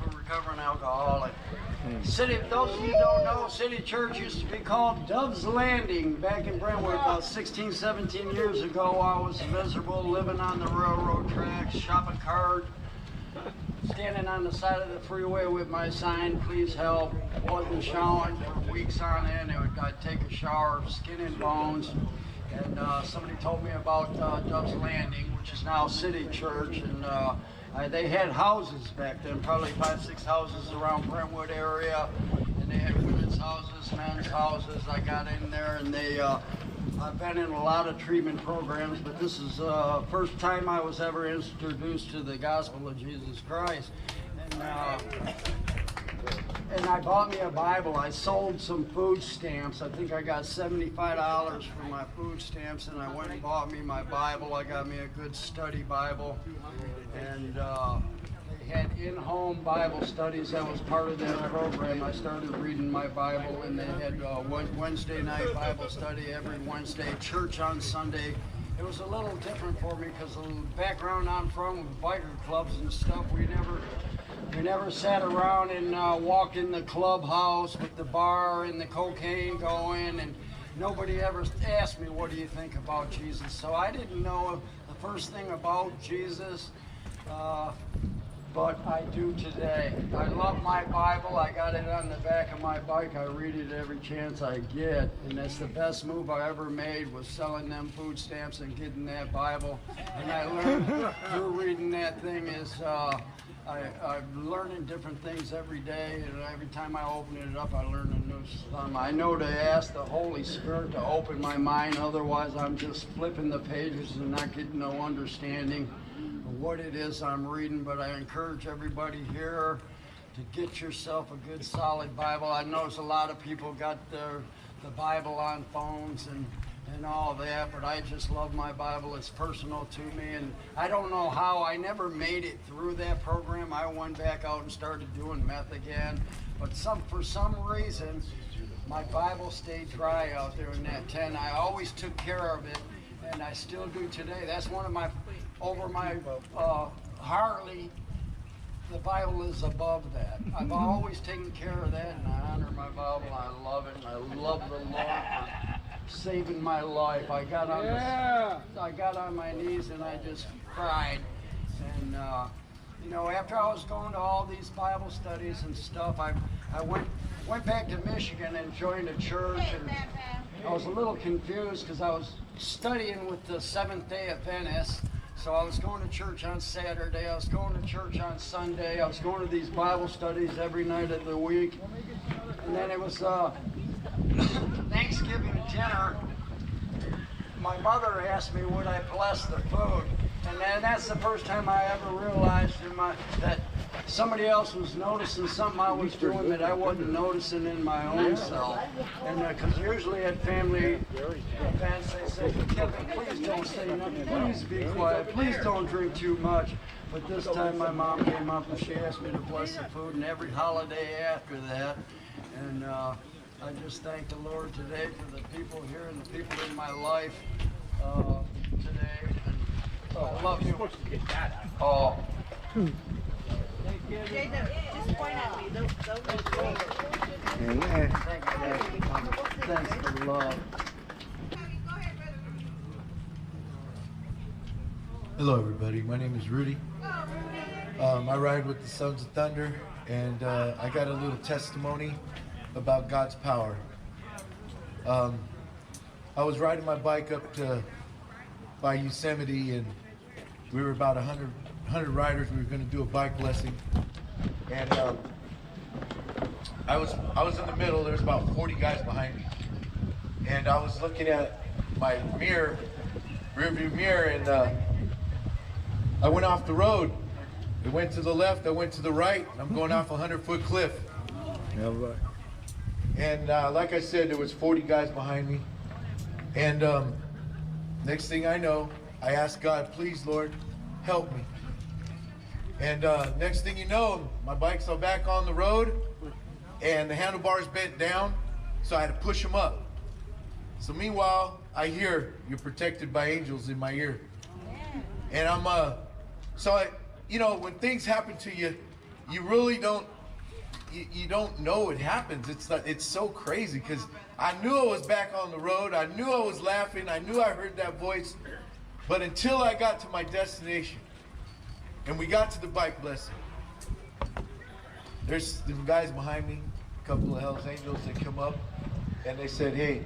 a recovering alcoholic. City, those of you who don't know, City Church used to be called Dove's Landing back in Brentwood about 16, 17 years ago. I was miserable, living on the railroad tracks, shopping cart, standing on the side of the freeway with my sign, please help. Wasn't showering for weeks on end. I'd take a shower, skin and bones. And somebody told me about Dove's Landing, which is now City Church. And they had houses back then, probably 5, 6 houses around Brentwood area. And they had women's houses, men's houses. I got in there, and I've been in a lot of treatment programs, but this is the first time I was ever introduced to the gospel of Jesus Christ. And I bought me a Bible. I sold some food stamps. I think I got $75 for my food stamps, and I went and bought me my Bible. I got me a good study Bible. And they had in-home Bible studies. That was part of that program. I started reading my Bible, and they had Wednesday night Bible study every Wednesday, church on Sunday. It was a little different for me because the background I'm from with biker clubs and stuff, we never sat around and walked in the clubhouse with the bar and the cocaine going, and nobody ever asked me, what do you think about Jesus? So I didn't know the first thing about Jesus, but I do today. I love my Bible. I got it on the back of my bike. I read it every chance I get, and that's the best move I ever made, was selling them food stamps and getting that Bible. And I learned through reading that thing is I'm learning different things every day, and every time I open it up, I learn a new something. I know to ask the Holy Spirit to open my mind, otherwise I'm just flipping the pages and not getting no understanding of what it is I'm reading. But I encourage everybody here to get yourself a good solid Bible. I notice a lot of people got the Bible on phones and all that, but I just love my Bible. It's personal to me, and I don't know how. I never made it through that program. I went back out and started doing meth again, but for some reason my Bible stayed dry out there in that tent. I always took care of it, and I still do today. That's one of my, over my Harley, the Bible is above that. I've always taken care of that, and I honor my Bible. I love it, and I love the Lord for saving my life. I got on my knees and I just cried. And after I was going to all these Bible studies and stuff, I went back to Michigan and joined a church, and I was a little confused because I was studying with the Seventh-day Adventists. So I was going to church on Saturday, I was going to church on Sunday, I was going to these Bible studies every night of the week. And then it was Thanksgiving dinner. My mother asked me would I bless the food. And then that's the first time I ever realized that somebody else was noticing something I was doing that I wasn't noticing in my own self. And because usually at family events they say, Kevin, please don't say nothing, please be quiet, please don't drink too much. But this time my mom came up and she asked me to bless the food, and every holiday after that. And I just thank the Lord today for the people here and the people in my life today. And I love you. Oh. Just point at me. Those Thanks for love. Hello everybody, my name is Rudy. I ride with the Sons of Thunder, and I got a little testimony about God's power. I was riding my bike up by Yosemite, and we were about 100 riders. We were going to do a bike blessing, and I was in the middle. There was about 40 guys behind me, and I was looking at my rearview mirror, and I went off the road. It went to the left, I went to the right, and I'm going off a 100-foot cliff. Yeah, right. And like I said, there was 40 guys behind me. And next thing I know, I asked God, please, Lord, help me. And next thing you know, my bike's all back on the road, and the handlebars bent down, so I had to push them up. So meanwhile, I hear, you're protected by angels in my ear. And I'm, when things happen to you, you really don't, you don't know it happens. It's so crazy because I knew I was back on the road. I knew I was laughing. I knew I heard that voice. But until I got to my destination and we got to the bike blessing, there's the guys behind me, a couple of Hell's Angels that come up and they said, hey,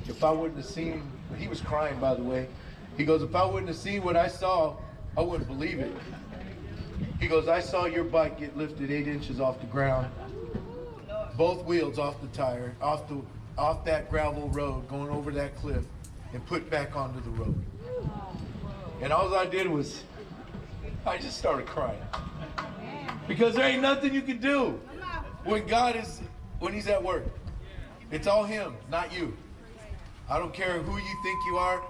if I wouldn't have seen, he was crying by the way. He goes, if I wouldn't have seen what I saw, I wouldn't believe it. He goes, I saw your bike get lifted 8 inches off the ground, both wheels off the tire, off that gravel road, going over that cliff, and put back onto the road. And all I did was, I just started crying. Because there ain't nothing you can do when when he's at work. It's all him, not you. I don't care who you think you are.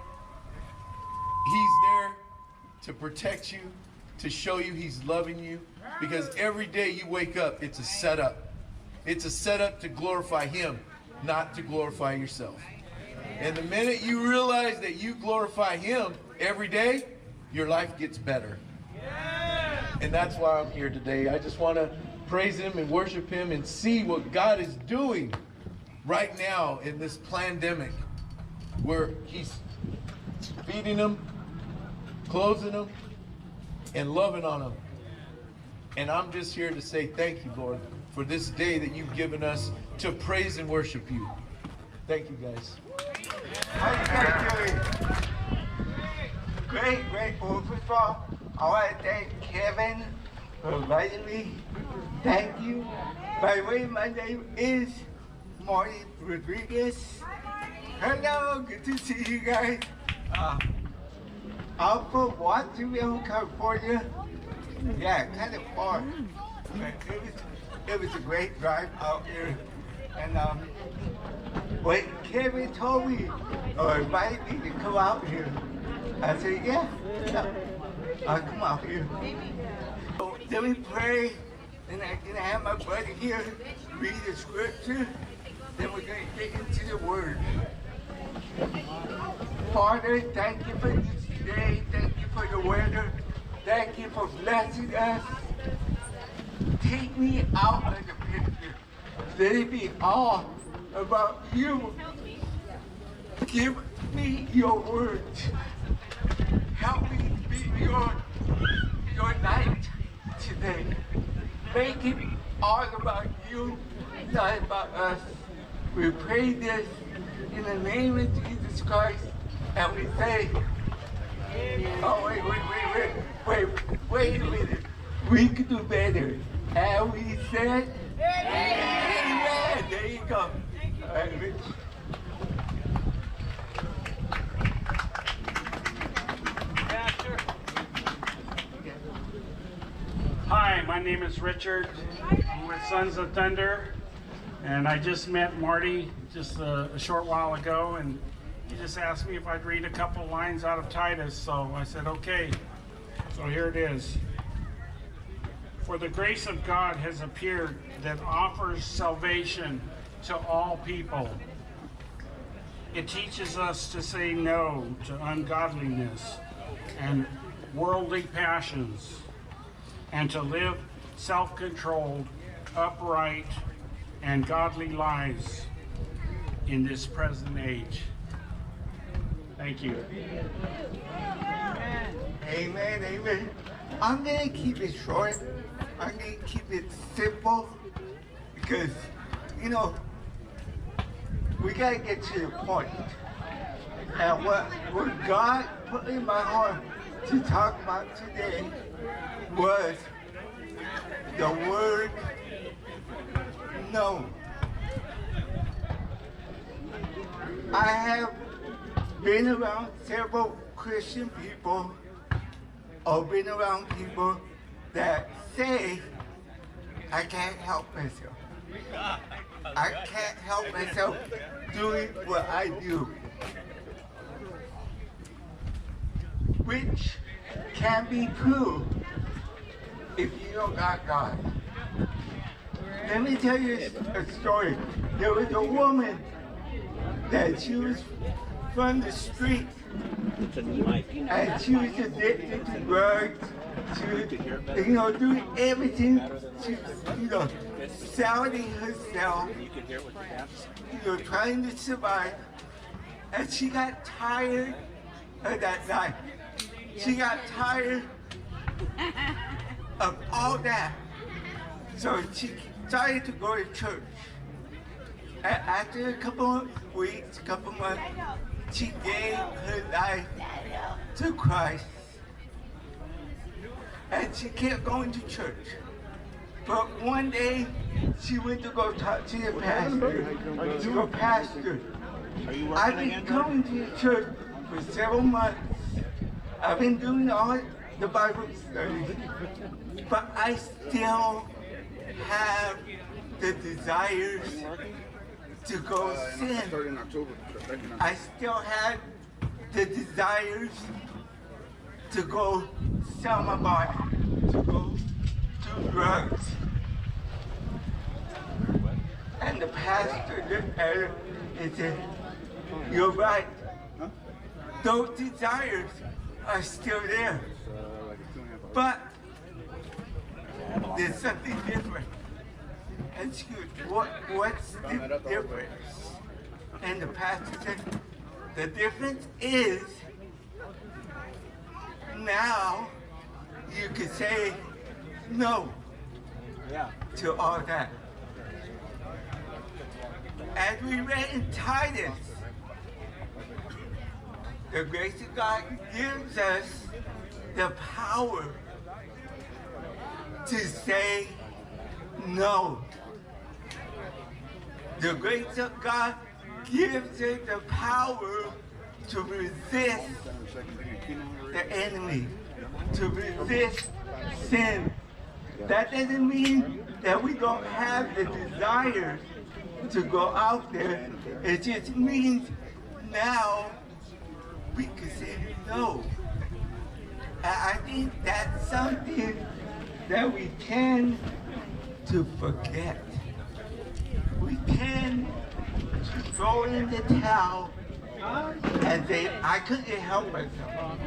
He's there to protect you, to show you he's loving you. Because every day you wake up, it's a setup. It's a setup to glorify him, not to glorify yourself. And the minute you realize that you glorify him every day, your life gets better. And that's why I'm here today. I just want to praise him and worship him and see what God is doing right now in this pandemic, where he's feeding them, clothing them, and loving on them. And I'm just here to say thank you, Lord, for this day that you've given us to praise and worship you. Thank you, guys. How you guys doing? Great. Well, first of all, I want to thank Kevin for inviting me. Thank you. By the way, my name is Marty Rodriguez. Hello, good to see you guys. I'm from Watsonville, California. Yeah, kind of far. But it was a great drive out here. And when Kevin told me or invited me to come out here, I said, yeah, I'll come out here. So let me pray, and I'm going to have my buddy here read the scripture, then we're going to get into the word. Father, thank you for this day. Thank you for the weather. Thank you for blessing us. Take me out of the picture. Let it be all about you. Give me your words. Help me to be your light today. Make it all about you, not about us. We pray this in the name of Jesus Christ, and we say, oh, wait a minute. We could do better. And we said, amen. There you go. All right, Rich. Hi, my name is Richard. I'm with Sons of Thunder, and I just met Marty just a short while ago, and he just asked me if I'd read a couple lines out of Titus, so I said okay. So here it is. For the grace of God has appeared that offers salvation to all people. It teaches us to say no to ungodliness and worldly passions, and to live self-controlled, upright, and godly lives in this present age. Thank you. Amen. I'm going to keep it short. I'm going to keep it simple because, you know, we got to get to the point. And what God put in my heart to talk about today was the word no. I have been around several Christian people, or been around people that say, I can't help myself. I can't help myself doing what I do. Which can be true if you don't got God. Let me tell you a story. There was a woman that she was from the street, and she was addicted to drugs, doing everything. She's, selling herself, trying to survive. And she got tired of that life. She got tired of all that. So she started to go to church. And after a couple of weeks, couple months, she gave her life to Christ. And she kept going to church. But one day, she went to go talk to the pastor. To go, Pastor, I've been coming to the church for several months. I've been doing all the Bible studies, but I still have the desires to go sin. I still have the desires to go sell my body, to go do drugs. And the pastor looked at her and said, you're right. Those desires are still there. But there's something different. And she goes, what's the difference? And the pastor said, the difference is now you can say no to all that. As we read in Titus, the grace of God gives us the power to say no. The grace of God gives us the power to resist the enemy, to resist sin. That doesn't mean that we don't have the desires to go out there. It just means now we can say no. And I think that's something that we tend to forget. We tend to throw in the towel and say, I couldn't help myself.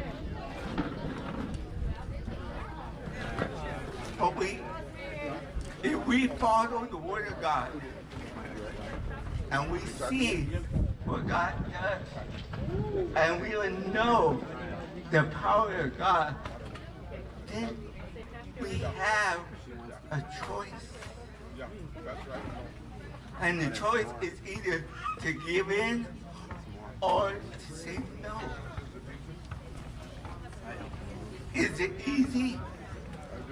But if we follow the Word of God and we see what God does, and we will know the power of God, then we have a choice. And the choice is either to give in or to say no. Is it easy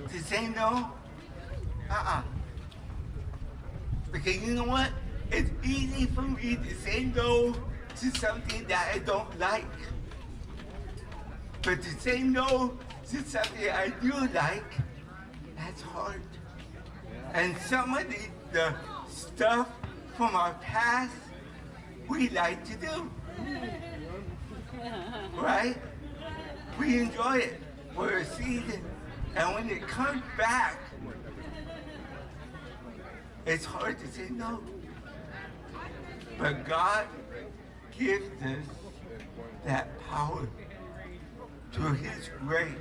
to say no? Because you know what? It's easy for me to say no to something that I don't like. But to say no to something I do like, that's hard. And some of the stuff from our past, we like to do. Right? We enjoy it for a season. And when it comes back, it's hard to say no. But God gives us that power through His grace.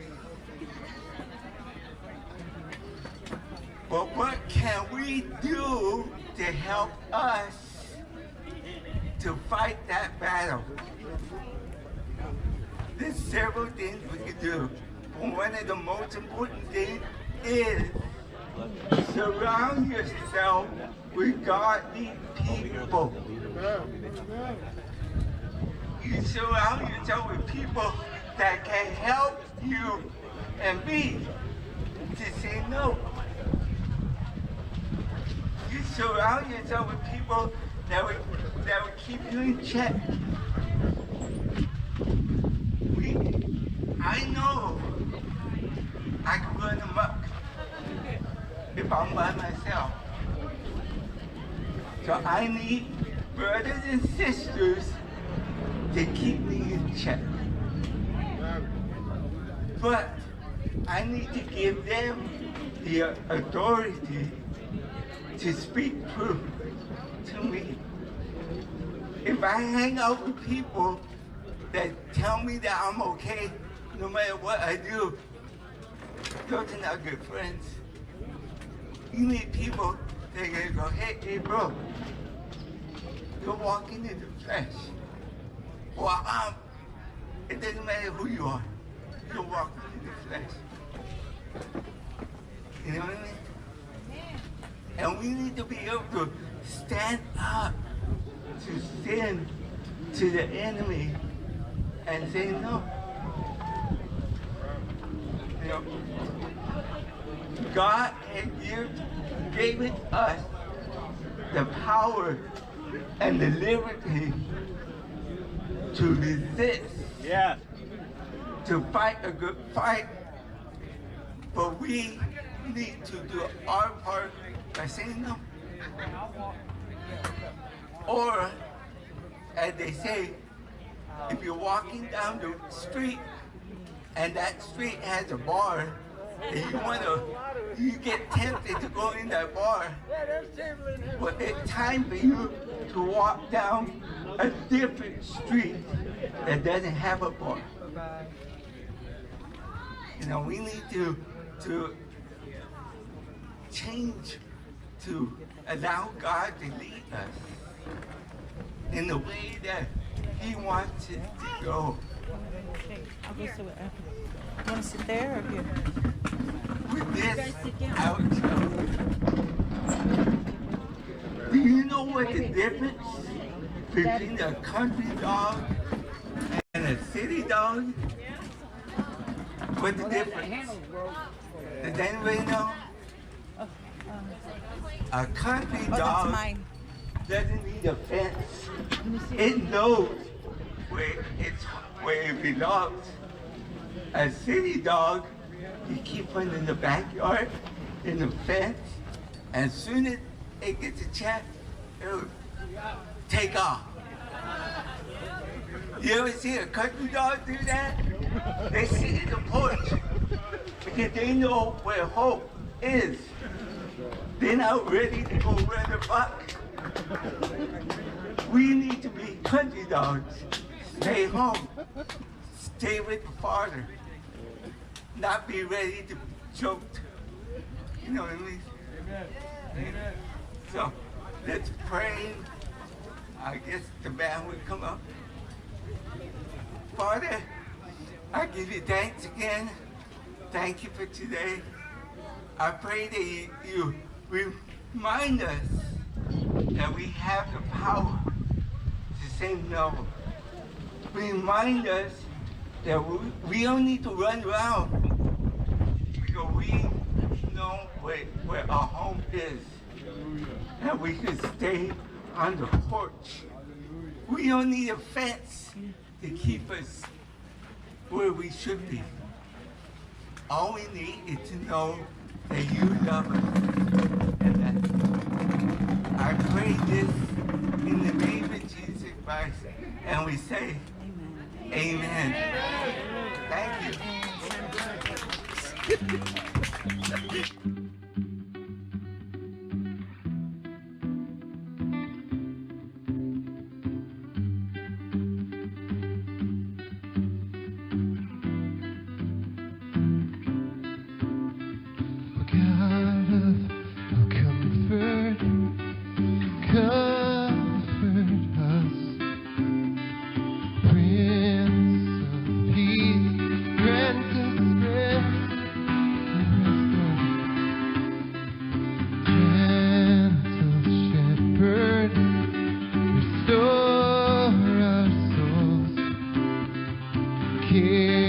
But what can we do to help us to fight that battle? There's several things we can do. But one of the most important things is surround yourself with godly people. You surround yourself with people that can help you and me to say no. You surround yourself with people that will keep you in check. I know I can run amok if I'm by myself. So I need brothers and sisters to keep me in check. But I need to give them the authority to speak truth to me. If I hang out with people that tell me that I'm okay no matter what I do, those are not good friends. You need people that are gonna go, hey bro, you're walking in the flesh. Well, it doesn't matter who you are. You're walking in the flesh. You know what I mean? And we need to be able to stand up to sin, to the enemy, and say no. You know, God gave it us the power and the liberty to resist. Yeah. To fight a good fight. But we need to do our part by saying no. Or, as they say, if you're walking down the street and that street has a bar, and you get tempted to go in that bar, well, it's time for you to walk down a different street that doesn't have a bar. You know, we need to change to allow God to lead us in the way that He wants it to go. I'll go sit with Apple. You want to sit there or here? With this outcome, do you know what the difference between a country dog and a city dog? What's the difference? Does anybody know? A country Oh, that's dog mine. doesn't need a fence. It knows where it belongs. A city dog, you keep one in the backyard, in the fence, and as soon as it gets a chance, it'll take off. You ever see a country dog do that? They sit in the porch because they know where hope is. They're not ready to go run the buck. We need to be country dogs. Stay home. Stay with the Father. Not be ready to choke. You know what I mean? Amen. So let's pray. I guess the band would come up. Father, I give you thanks again. Thank you for today. I pray that you remind us that we have the power to say no. Remind us that we don't need to run around because we know where our home is. And we can stay on the porch. We don't need a fence to keep us where we should be. All we need is to know that you love us. And that I pray this in the name of Jesus Christ. And we say, Amen. Thank you. Here